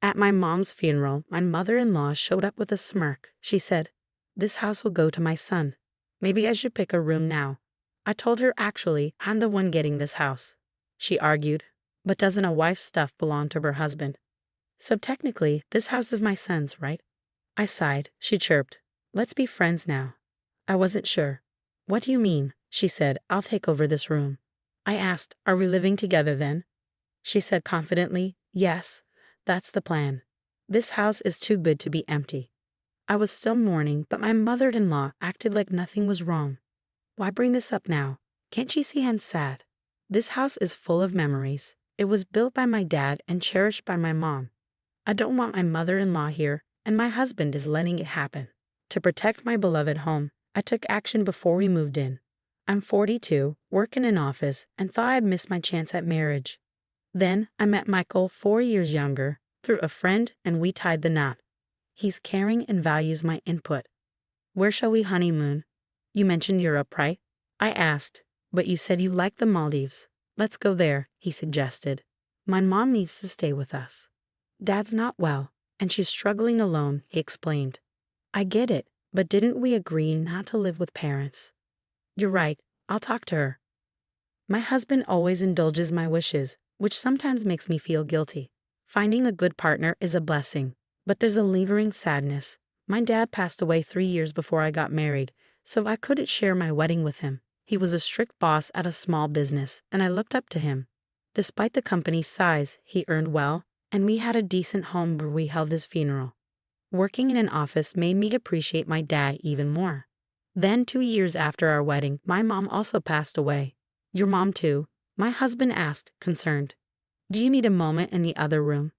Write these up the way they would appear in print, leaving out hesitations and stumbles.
At my mom's funeral, my mother-in-law showed up with a smirk. She said, "This house will go to my son. Maybe I should pick a room now." I told her actually, I'm the one getting this house. She argued, but doesn't a wife's stuff belong to her husband? So technically, this house is my son's, right? I sighed. She chirped, "Let's be friends now." I wasn't sure. "What do you mean?" She said, "I'll take over this room." I asked, "Are we living together then?" She said confidently, "Yes, that's the plan. This house is too good to be empty." I was still mourning, but my mother-in-law acted like nothing was wrong. "Why bring this up now? Can't you see I'm sad? This house is full of memories. It was built by my dad and cherished by my mom. I don't want my mother-in-law here, and my husband is letting it happen." To protect my beloved home, I took action before we moved in. I'm 42, work in an office, and thought I'd missed my chance at marriage. Then I met Michael, 4 years younger, through a friend, and we tied the knot. He's caring and values my input. "Where shall we honeymoon? You mentioned Europe, right?" I asked, "But you said you liked the Maldives." "Let's go there," he suggested. "My mom needs to stay with us. Dad's not well, and she's struggling alone," he explained. "I get it, but didn't we agree not to live with parents?" "You're right, I'll talk to her." My husband always indulges my wishes, which sometimes makes me feel guilty. Finding a good partner is a blessing, but there's a lingering sadness. My dad passed away 3 years before I got married, so I couldn't share my wedding with him. He was a strict boss at a small business, and I looked up to him. Despite the company's size, he earned well, and we had a decent home where we held his funeral. Working in an office made me appreciate my dad even more. Then, 2 years after our wedding, my mom also passed away. "Your mom too?" my husband asked, concerned. "Do you need a moment in the other room?"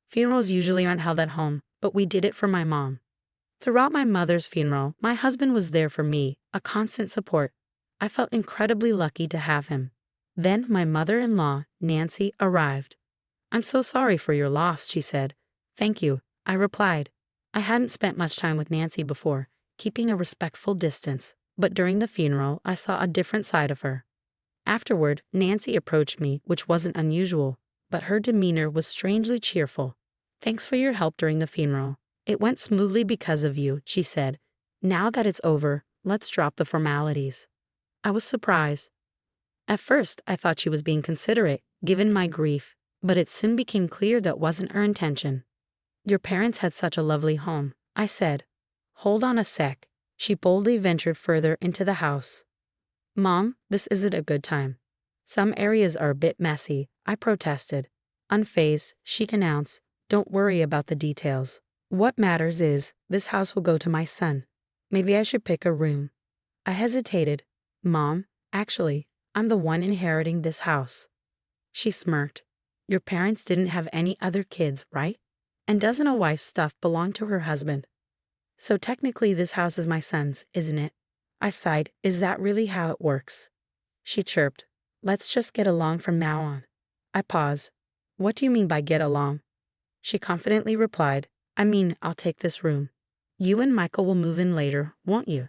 Funerals usually aren't held at home, but we did it for my mom. Throughout my mother's funeral, my husband was there for me, a constant support. I felt incredibly lucky to have him. Then my mother-in-law, Nancy, arrived. "I'm so sorry for your loss," she said. "Thank you," I replied. I hadn't spent much time with Nancy before, keeping a respectful distance, but during the funeral, I saw a different side of her. Afterward, Nancy approached me, which wasn't unusual, but her demeanor was strangely cheerful. "Thanks for your help during the funeral. It went smoothly because of you," she said. "Now that it's over, let's drop the formalities." I was surprised. At first, I thought she was being considerate, given my grief, but it soon became clear that wasn't her intention. "Your parents had such a lovely home," I said. "Hold on a sec." She boldly ventured further into the house. "Mom, this isn't a good time. Some areas are a bit messy," I protested. Unfazed, she announced, "Don't worry about the details. What matters is, this house will go to my son. Maybe I should pick a room." I hesitated. "Mom, actually, I'm the one inheriting this house." She smirked. "Your parents didn't have any other kids, right? And doesn't a wife's stuff belong to her husband? So technically this house is my son's, isn't it?" I sighed. "Is that really how it works?" She chirped. "Let's just get along from now on." I paused. "What do you mean by get along?" She confidently replied, "I mean, I'll take this room. You and Michael will move in later, won't you?"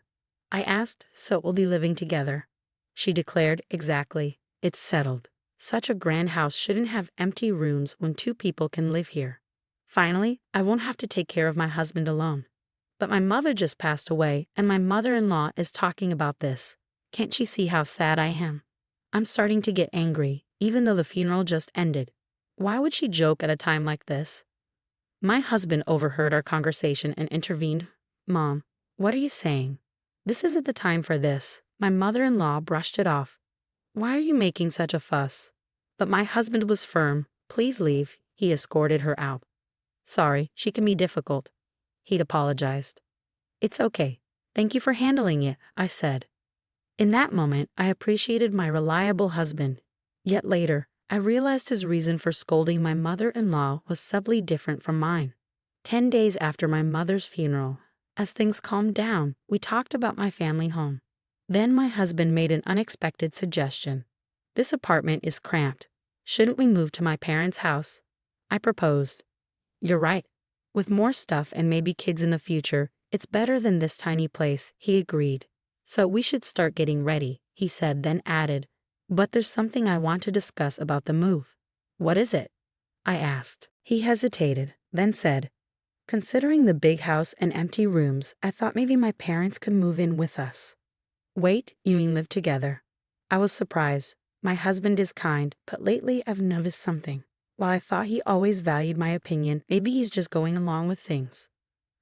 I asked, "So we'll be living together?" She declared, "Exactly. It's settled. Such a grand house shouldn't have empty rooms when two people can live here. Finally, I won't have to take care of my husband alone. But my mother just passed away, and my mother-in-law is talking about this. Can't she see how sad I am?" I'm starting to get angry, even though the funeral just ended. Why would she joke at a time like this? My husband overheard our conversation and intervened. "Mom, what are you saying? This isn't the time for this." My mother-in-law brushed it off. "Why are you making such a fuss?" But my husband was firm. "Please leave." He escorted her out. "Sorry, she can be difficult." He'd apologized. "It's okay. Thank you for handling it," I said. In that moment, I appreciated my reliable husband. Yet later, I realized his reason for scolding my mother-in-law was subtly different from mine. 10 days after my mother's funeral, as things calmed down, we talked about my family home. Then my husband made an unexpected suggestion. "This apartment is cramped. Shouldn't we move to my parents' house?" I proposed. "You're right. With more stuff and maybe kids in the future, it's better than this tiny place," he agreed. "So we should start getting ready," he said, then added, "But there's something I want to discuss about the move." "What is it?" I asked. He hesitated. then said, "Considering the big house and empty rooms, I thought maybe my parents could move in with us." "Wait, you mean live together?" I was surprised. My husband is kind, but lately I've noticed something. While I thought he always valued my opinion, maybe he's just going along with things.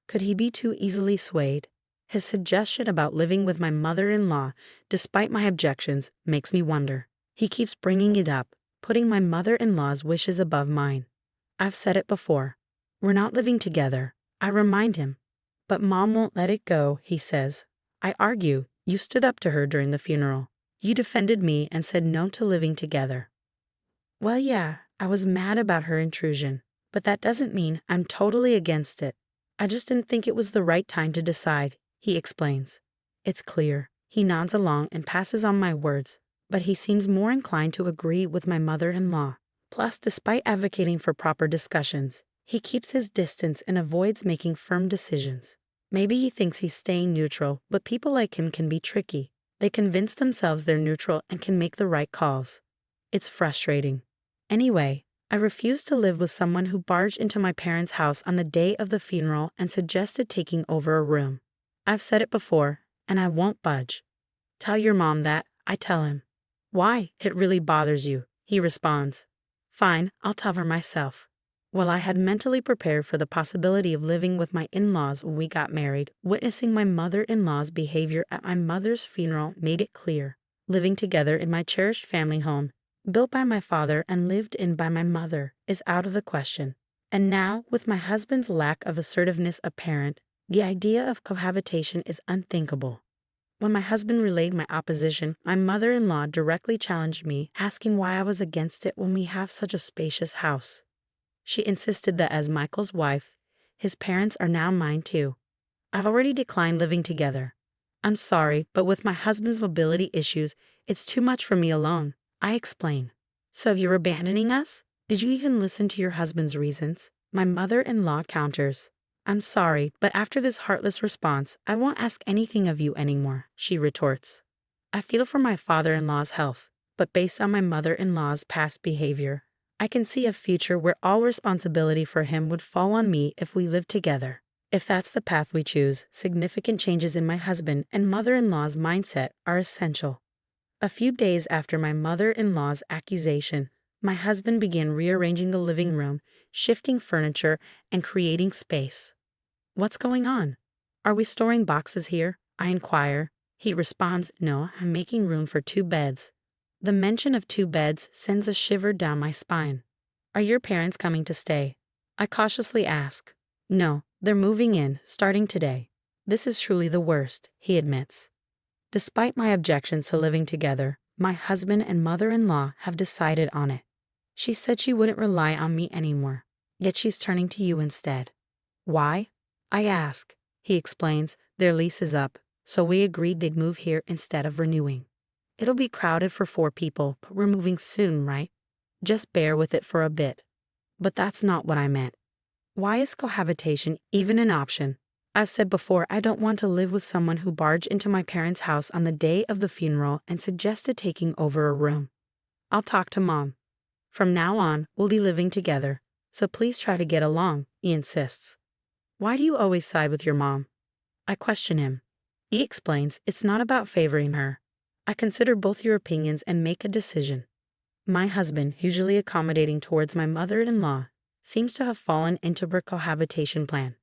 Could he be too easily swayed? His suggestion about living with my mother-in-law, despite my objections, makes me wonder. He keeps bringing it up, putting my mother-in-law's wishes above mine. I've said it before. We're not living together. I remind him. But Mom won't let it go, he says. I argue. You stood up to her during the funeral. You defended me and said no to living together. Well, yeah, I was mad about her intrusion, but that doesn't mean I'm totally against it. I just didn't think it was the right time to decide, he explains. It's clear. He nods along and passes on my words, but he seems more inclined to agree with my mother-in-law. Plus, despite advocating for proper discussions, he keeps his distance and avoids making firm decisions. Maybe he thinks he's staying neutral, but people like him can be tricky. They convince themselves they're neutral and can make the right calls. It's frustrating. Anyway, I refused to live with someone who barged into my parents' house on the day of the funeral and suggested taking over a room. I've said it before, and I won't budge. Tell your mom that, I tell him. Why? It really bothers you, he responds. Fine, I'll tell her myself. Well, I had mentally prepared for the possibility of living with my in-laws when we got married. Witnessing my mother-in-law's behavior at my mother's funeral made it clear. Living together in my cherished family home, built by my father and lived in by my mother, is out of the question. And now, with my husband's lack of assertiveness apparent, the idea of cohabitation is unthinkable. When my husband relayed my opposition, my mother-in-law directly challenged me, asking why I was against it when we have such a spacious house. She insisted that as Michael's wife, his parents are now mine too. I've already declined living together. I'm sorry, but with my husband's mobility issues, it's too much for me alone, I explain. So you're abandoning us? Did you even listen to your husband's reasons? My mother-in-law counters. I'm sorry, but after this heartless response, I won't ask anything of you anymore, she retorts. I feel for my father-in-law's health, but based on my mother-in-law's past behavior, I can see a future where all responsibility for him would fall on me if we lived together. If that's the path we choose, significant changes in my husband and mother-in-law's mindset are essential. A few days after my mother-in-law's accusation, my husband began rearranging the living room, shifting furniture, and creating space. What's going on? Are we storing boxes here? I inquire. He responds, no, I'm making room for 2 beds. The mention of 2 beds sends a shiver down my spine. Are your parents coming to stay? I cautiously ask. No, they're moving in, starting today. This is truly the worst, he admits. Despite my objections to living together, my husband and mother-in-law have decided on it. She said she wouldn't rely on me anymore, yet she's turning to you instead. Why? I ask. He explains, their lease is up, so we agreed they'd move here instead of renewing. It'll be crowded for 4 people, but we're moving soon, right? Just bear with it for a bit. But that's not what I meant. Why is cohabitation even an option? I've said before I don't want to live with someone who barged into my parents' house on the day of the funeral and suggested taking over a room. I'll talk to Mom. From now on, we'll be living together, so please try to get along, he insists. Why do you always side with your mom? I question him. He explains it's not about favoring her. I consider both your opinions and make a decision. My husband, usually accommodating towards my mother-in-law, seems to have fallen into her cohabitation plan.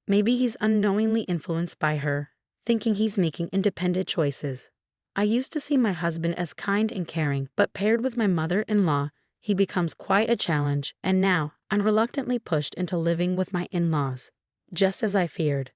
Maybe he's unknowingly influenced by her, thinking he's making independent choices. I used to see my husband as kind and caring, but paired with my mother-in-law, he becomes quite a challenge, and now I'm reluctantly pushed into living with my in-laws, just as I feared.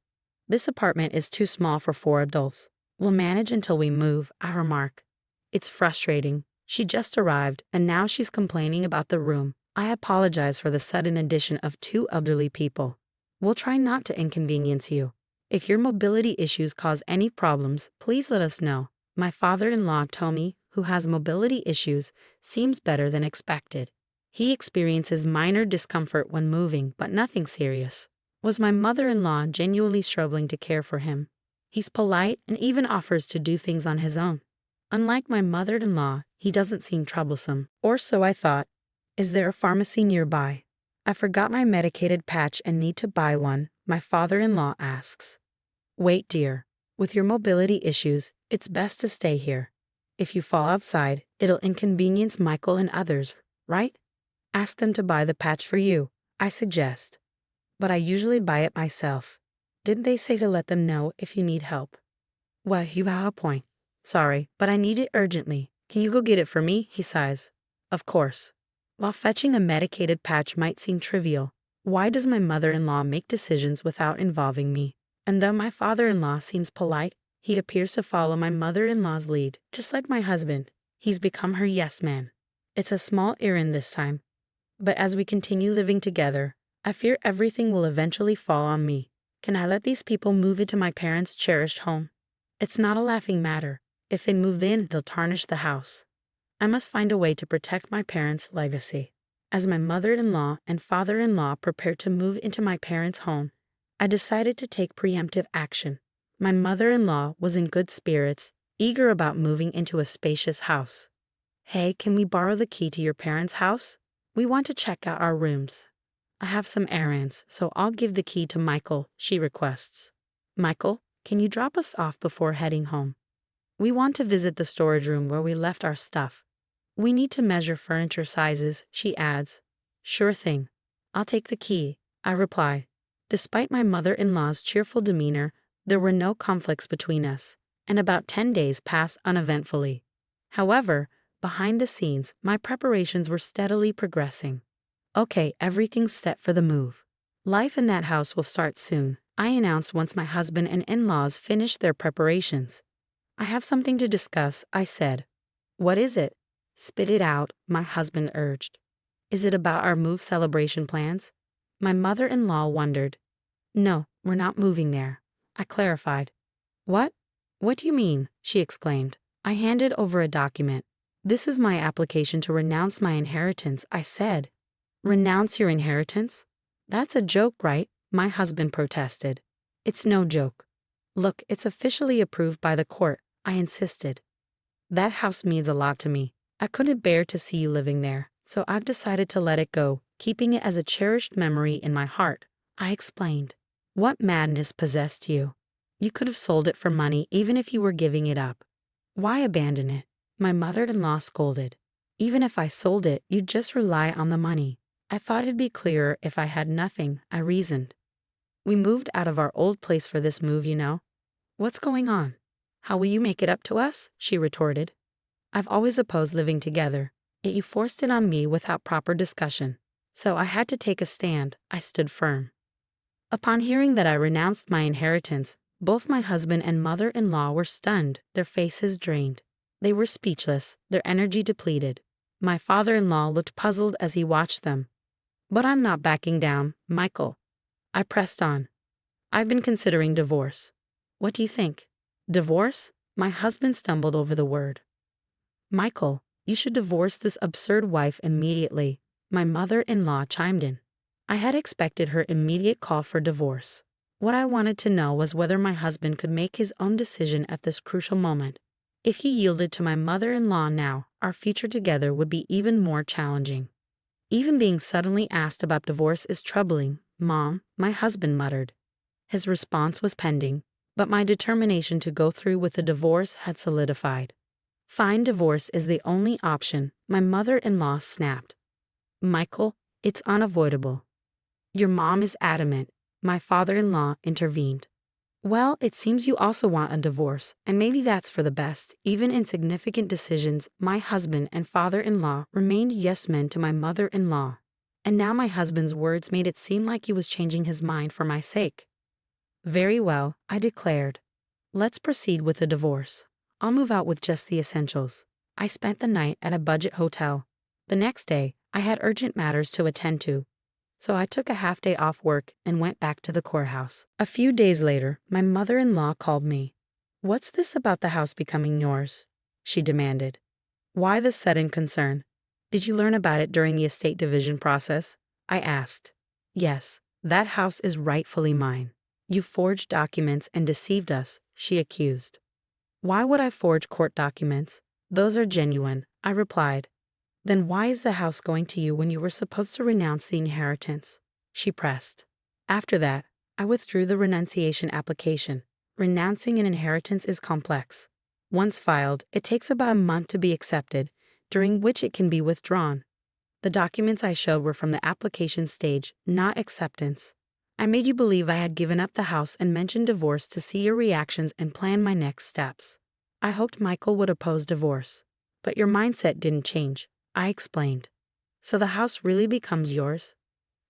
This apartment is too small for 4 adults. We'll manage until we move, I remark. It's frustrating. She just arrived, and now she's complaining about the room. I apologize for the sudden addition of 2 elderly people. We'll try not to inconvenience you. If your mobility issues cause any problems, please let us know. My father-in-law, Tommy, who has mobility issues, seems better than expected. He experiences minor discomfort when moving, but nothing serious. Was my mother-in-law genuinely struggling to care for him? He's polite and even offers to do things on his own. Unlike my mother-in-law, he doesn't seem troublesome, or so I thought. Is there a pharmacy nearby? I forgot my medicated patch and need to buy one, my father-in-law asks. Wait, dear. With your mobility issues, it's best to stay here. If you fall outside, it'll inconvenience Michael and others, right? Ask them to buy the patch for you, I suggest. But I usually buy it myself. Didn't they say to let them know if you need help? Well, you have a point. Sorry, but I need it urgently. Can you go get it for me? He sighs. Of course. While fetching a medicated patch might seem trivial, why does my mother-in-law make decisions without involving me? And though my father-in-law seems polite, he appears to follow my mother-in-law's lead. Just like my husband, he's become her yes man. It's a small errand this time. But as we continue living together, I fear everything will eventually fall on me. Can I let these people move into my parents' cherished home? It's not a laughing matter. If they move in, they'll tarnish the house. I must find a way to protect my parents' legacy. As my mother-in-law and father-in-law prepared to move into my parents' home, I decided to take preemptive action. My mother-in-law was in good spirits, eager about moving into a spacious house. Hey, can we borrow the key to your parents' house? We want to check out our rooms. I have some errands, so I'll give the key to Michael, she requests. Michael, can you drop us off before heading home? We want to visit the storage room where we left our stuff. We need to measure furniture sizes, she adds. Sure thing. I'll take the key, I reply. Despite my mother-in-law's cheerful demeanor, there were no conflicts between us, and about 10 days passed uneventfully. However, behind the scenes, my preparations were steadily progressing. Okay, everything's set for the move. Life in that house will start soon, I announced once my husband and in-laws finished their preparations. I have something to discuss, I said. What is it? Spit it out, my husband urged. Is it about our move celebration plans? My mother-in-law wondered. No, we're not moving there, I clarified. What? What do you mean? She exclaimed. I handed over a document. This is my application to renounce my inheritance, I said. Renounce your inheritance? That's a joke, right? My husband protested. It's no joke. Look, it's officially approved by the court, I insisted. That house means a lot to me. I couldn't bear to see you living there, so I've decided to let it go, keeping it as a cherished memory in my heart, I explained. What madness possessed you? You could have sold it for money even if you were giving it up. Why abandon it? My mother-in-law scolded. Even if I sold it, you'd just rely on the money. I thought it'd be clearer if I had nothing, I reasoned. We moved out of our old place for this move, you know. What's going on? How will you make it up to us? She retorted. I've always opposed living together, yet you forced it on me without proper discussion. So I had to take a stand. I stood firm. Upon hearing that I renounced my inheritance, both my husband and mother-in-law were stunned, their faces drained. They were speechless, their energy depleted. My father-in-law looked puzzled as he watched them. But I'm not backing down, Michael. I pressed on. I've been considering divorce. What do you think? Divorce? My husband stumbled over the word. Michael, you should divorce this absurd wife immediately, my mother-in-law chimed in. I had expected her immediate call for divorce. What I wanted to know was whether my husband could make his own decision at this crucial moment. If he yielded to my mother-in-law now, our future together would be even more challenging. Even being suddenly asked about divorce is troubling, Mom, my husband muttered. His response was pending, but my determination to go through with the divorce had solidified. Fine, divorce is the only option, my mother-in-law snapped. Michael, it's unavoidable. Your mom is adamant, my father-in-law intervened. Well, it seems you also want a divorce, and maybe that's for the best. Even in significant decisions, my husband and father-in-law remained yes-men to my mother-in-law. And now my husband's words made it seem like he was changing his mind for my sake. Very well, I declared. Let's proceed with the divorce. I'll move out with just the essentials. I spent the night at a budget hotel. The next day, I had urgent matters to attend to, so I took a half-day off work and went back to the courthouse. A few days later, my mother-in-law called me. What's this about the house becoming yours? She demanded. Why the sudden concern? Did you learn about it during the estate division process? I asked. Yes, that house is rightfully mine. You forged documents and deceived us, she accused. Why would I forge court documents? Those are genuine, I replied. Then why is the house going to you when you were supposed to renounce the inheritance? She pressed. After that, I withdrew the renunciation application. Renouncing an inheritance is complex. Once filed, it takes about a month to be accepted, during which it can be withdrawn. The documents I showed were from the application stage, not acceptance. I made you believe I had given up the house and mentioned divorce to see your reactions and plan my next steps. I hoped Michael would oppose divorce. But your mindset didn't change, I explained. So the house really becomes yours?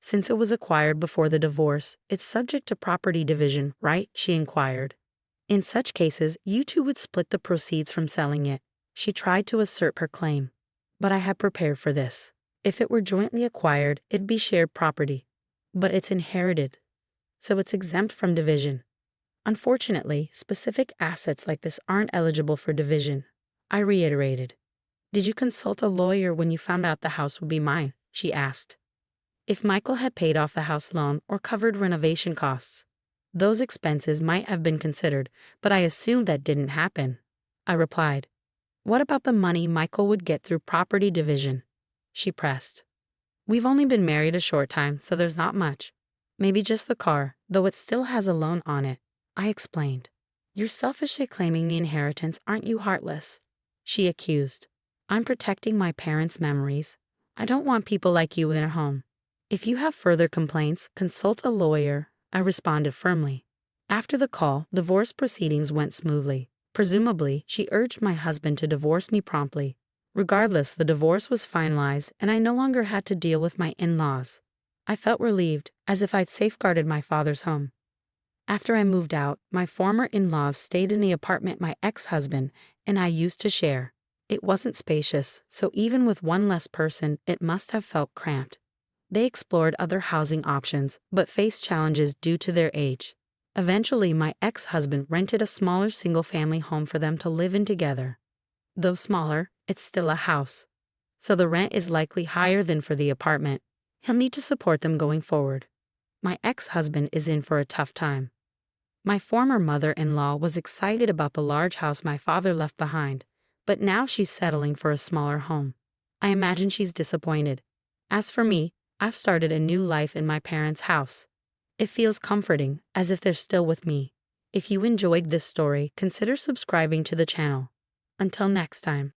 Since it was acquired before the divorce, it's subject to property division, right? She inquired. In such cases, you two would split the proceeds from selling it. She tried to assert her claim. But I had prepared for this. If it were jointly acquired, it'd be shared property. But it's inherited, so it's exempt from division. Unfortunately, specific assets like this aren't eligible for division. I reiterated. Did you consult a lawyer when you found out the house would be mine? She asked. If Michael had paid off the house loan or covered renovation costs, those expenses might have been considered, but I assumed that didn't happen. I replied. What about the money Michael would get through property division? She pressed. We've only been married a short time, so there's not much. Maybe just the car, though it still has a loan on it. I explained. You're selfishly claiming the inheritance, aren't you, heartless? She accused. I'm protecting my parents' memories. I don't want people like you in their home. If you have further complaints, consult a lawyer, I responded firmly. After the call, divorce proceedings went smoothly. Presumably, she urged my husband to divorce me promptly. Regardless, the divorce was finalized, and I no longer had to deal with my in-laws. I felt relieved, as if I'd safeguarded my father's home. After I moved out, my former in-laws stayed in the apartment my ex-husband and I used to share. It wasn't spacious, so even with one less person, it must have felt cramped. They explored other housing options, but faced challenges due to their age. Eventually, my ex-husband rented a smaller single-family home for them to live in together. Though smaller, it's still a house, so the rent is likely higher than for the apartment. He'll need to support them going forward. My ex-husband is in for a tough time. My former mother-in-law was excited about the large house my father left behind, but now she's settling for a smaller home. I imagine she's disappointed. As for me, I've started a new life in my parents' house. It feels comforting, as if they're still with me. If you enjoyed this story, consider subscribing to the channel. Until next time.